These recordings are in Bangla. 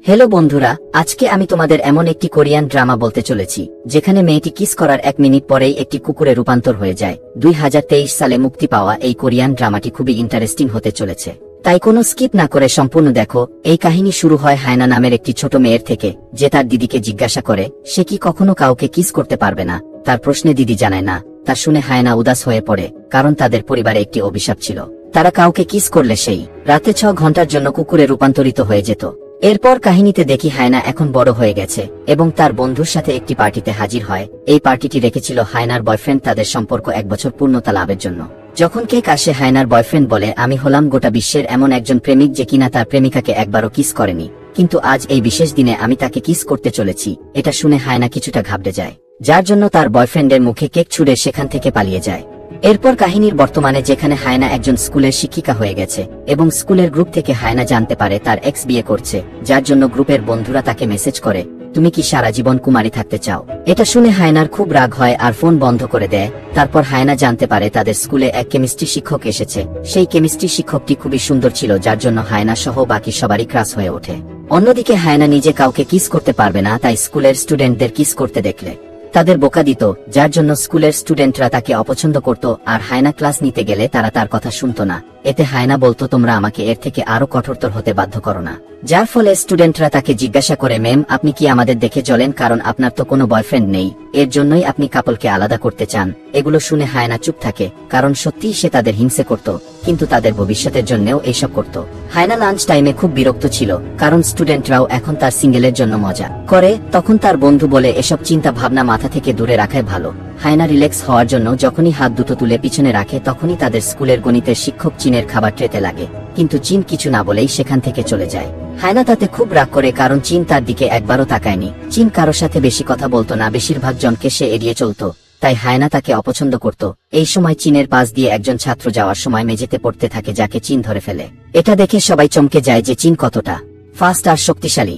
হ্যালো বন্ধুরা, আজকে আমি তোমাদের এমন একটি কোরিয়ান ড্রামা বলতে চলেছি যেখানে মেয়েটি কিস করার 1 মিনিট পরেই একটি কুকুরে রূপান্তর হয়ে যায়। 2023 সালে মুক্তি পাওয়া এই কোরিয়ান ড্রামাটি খুবই ইন্টারেস্টিং হতে চলেছে, তাই কোনো স্কিপ না করে সম্পূর্ণ দেখো। এই কাহিনী শুরু হয় হায়না নামের একটি ছোট মেয়ের থেকে, যে তার দিদিকে জিজ্ঞাসা করে সে কি কখনো কাউকে কিস করতে পারবে না। তার প্রশ্নে দিদি জানায় না। তা শুনে হায়না উদাস হয়ে পড়ে, কারণ তাদের পরিবারে একটি অভিশাপ ছিল, তারা কাউকে কিস করলে সেই রাতে 6 ঘন্টার জন্য কুকুরে রূপান্তরিত হয়ে যেত। এরপর কাহিনীতে দেখি হায়না এখন বড় হয়ে গেছে এবং তার বন্ধুর সাথে একটি পার্টিতে হাজির হয়। এই পার্টিটি রেখেছিল হায়নার বয়ফ্রেন্ড তাদের সম্পর্ক 1 বছর পূর্ণতা লাভের জন্য। যখন কেক আসে, হায়নার বয়ফ্রেন্ড বলে, আমি হলাম গোটা বিশ্বের এমন একজন প্রেমিক যে কিনা তার প্রেমিকাকে একবারও কিস করেনি, কিন্তু আজ এই বিশেষ দিনে আমি তাকে কিস করতে চলেছি। এটা শুনে হায়না কিছুটা ঘাবড়ে যায়, যার জন্য তার বয়ফ্রেন্ডের মুখে কেক ছুঁড়ে সেখান থেকে পালিয়ে যায়। এরপর কাহিনীর বর্তমানে, যেখানে হায়না একজন স্কুলের শিক্ষিকা হয়ে গেছে এবং স্কুলের গ্রুপ থেকে হায়না জানতে পারে তার এক্স বিয়ে করছে, যার জন্য গ্রুপের বন্ধুরা তাকে মেসেজ করে, তুমি কি সারা জীবন কুমারী থাকতে চাও? এটা শুনে হায়নার খুব রাগ হয় আর ফোন বন্ধ করে দেয়। তারপর হায়না জানতে পারে তাদের স্কুলে এক কেমিস্ট্রি শিক্ষক এসেছে। সেই কেমিস্ট্রি শিক্ষকটি খুবই সুন্দর ছিল, যার জন্য হায়না সহ বাকি সবারই ক্রাশ হয়ে ওঠে। অন্যদিকে হায়না নিজে কাউকে কিস করতে পারবে না, তাই স্কুলের স্টুডেন্টদের কিস করতে দেখলে তাদের বোকা দিত, যার জন্য স্কুলের স্টুডেন্টরা তাকে অপছন্দ করত। আর হায়না ক্লাস নিতে গেলে তারা তার কথা শুনত না। এতে হায়না বলতো, তোমরা আমাকে এর থেকে আরো কঠোরতর হতে বাধ্য করো না। যার ফলে স্টুডেন্টরা তাকে জিজ্ঞাসা করে, ম্যাম আপনি কি আমাদের দেখে চলেন? কারণ আপনার তো কোনো বয়ফ্রেন্ড নেই, এর জন্যই আপনি কাপলকে আলাদা করতে চান। এগুলো শুনে হায়না চুপ থাকে, কারণ সত্যিই সে তাদের হিংসে করত, কিন্তু তাদের ভবিষ্যতের জন্যও এইসব করত। হায়না লাঞ্চ টাইমে খুব বিরক্ত ছিল, কারণ স্টুডেন্টরাও এখন তার সিঙ্গেলের জন্য মজা করে। তখন তার বন্ধু বলে, এসব চিন্তা ভাবনা মাথা থেকে দূরে রাখাই ভালো। হায়না রিল্যাক্স হওয়ার জন্য যখনই হাত দুটো তুলে পিছনে রাখে, তখনই তাদের স্কুলের গণিতের শিক্ষক চীনের খাবার ট্রেতে লাগে, কিন্তু চীন কিছু না বলেই সেখান থেকে চলে যায়। হায়না তাতে খুব রাগ করে, কারণ চীন তার দিকে একবারও তাকায়নি। চীন কারোর সাথে বেশি কথা বলতো না, বেশিরভাগ জনকে সে এড়িয়ে চলত, তাই হায়না তাকে অপছন্দ করত। এই সময় চীনের পাশ দিয়ে একজন ছাত্র যাওয়ার সময় মেঝেতে পড়তে থাকে, যাকে চীন ধরে ফেলে। এটা দেখে সবাই চমকে যায় যে চীন কতটা ফাস্ট আর শক্তিশালী।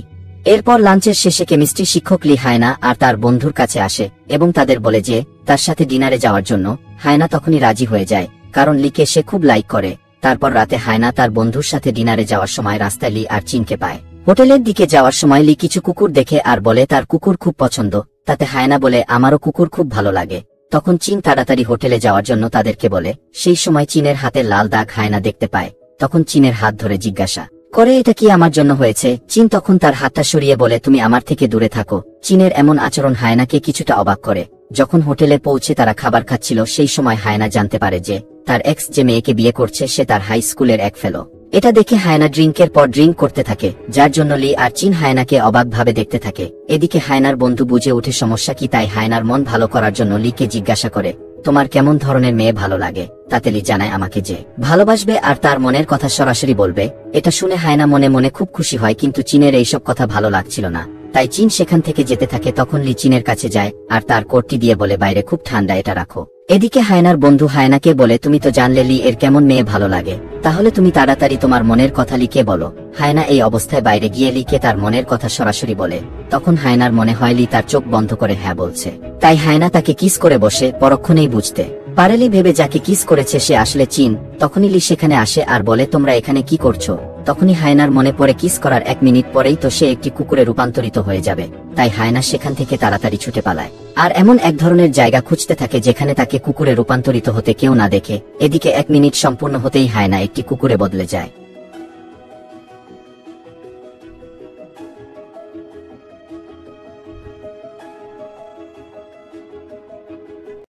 এরপর লাঞ্চের শেষে কেমিস্ট্রি শিক্ষক লি হায়না আর তার বন্ধুর কাছে আসে এবং তাদের বলে যে তার সাথে ডিনারে যাওয়ার জন্য। হায়না তখনই রাজি হয়ে যায়, কারণ লিকে সে খুব লাইক করে। তারপর রাতে হায়না তার বন্ধুর সাথে ডিনারে যাওয়ার সময় রাস্তায় লি আর চীনকে পায়। হোটেলের দিকে যাওয়ার সময় লি কিছু কুকুর দেখে আর বলে তার কুকুর খুব পছন্দ। তাতে হায়না বলে, আমারও কুকুর খুব ভালো লাগে। তখন চীন তাড়াতাড়ি হোটেলে যাওয়ার জন্য তাদেরকে বলে। সেই সময় চীনের হাতের লাল দাগ হায়না দেখতে পায়। তখন চীনের হাত ধরে জিজ্ঞাসা করে, এটা কি আমার জন্য হয়েছে? চীন তখন তার হাতটা সরিয়ে বলে, তুমি আমার থেকে দূরে থাকো। চীনের এমন আচরণ হায়নাকে কিছুটা অবাক করে। যখন হোটেলে পৌঁছে তারা খাবার খাচ্ছিল, সেই সময় হায়না জানতে পারে যে তার এক্স যে মেয়েকে বিয়ে করছে সে তার হাই স্কুলের এক ফেলো। এটা দেখে হায়না ড্রিঙ্কের পর ড্রিঙ্ক করতে থাকে, যার জন্য লি আর চীন হায়নাকে অবাকভাবে দেখতে থাকে। এদিকে হায়নার বন্ধু বুঝে ওঠে সমস্যা কি, তাই হায়নার মন ভালো করার জন্য লিকে জিজ্ঞাসা করে, তোমার কেমন ধরনের মেয়ে ভালো লাগে? তাতে লি জানায় আমাকে যে ভালোবাসবে আর তার মনের কথা সরাসরি বলবে। এটা শুনে হায়না মনে মনে খুব খুশি হয়, কিন্তু চীনের এইসব কথা ভালো লাগছিল না, তাই চীন সেখান থেকে যেতে থাকে। তখন লি চীনের কাছে যায় আর তার কোটটি দিয়ে বলে, বাইরে খুব ঠান্ডা, এটা রাখো। এদিকে হায়নার বন্ধু হায়নাকে বলে, তুমি তো জানলে লি এর কেমন মেয়ে ভালো লাগে, তাহলে তুমি তাড়াতাড়ি তোমার মনের কথা লিকে বলো। হায়না এই অবস্থায় বাইরে গিয়ে লিকে তার মনের কথা সরাসরি বলে। তখন হায়নার মনে হয় লি তার চোখ বন্ধ করে হ্যাঁ বলছে, তাই হায়না তাকে কিস করে বসে। পরক্ষণেই বুঝতে পারে লি ভেবে যাকে কিস করেছে সে আসলে চীন। তখনই লি সেখানে আসে আর বলে, তোমরা এখানে কি করছো? তখনই হায়নার মনে পড়ে কিস করার 1 মিনিট পরেই তো সে একটি কুকুরে রূপান্তরিত হয়ে যাবে, তাই হায়না সেখান থেকে তাড়াতাড়ি ছুটে পালায় আর এমন এক ধরনের জায়গা খুঁজতে থাকে যেখানে তাকে কুকুরে রূপান্তরিত হতে কেউ না দেখে। এদিকে 1 মিনিট সম্পূর্ণ হতেই হায়না একটি কুকুরে বদলে যায়।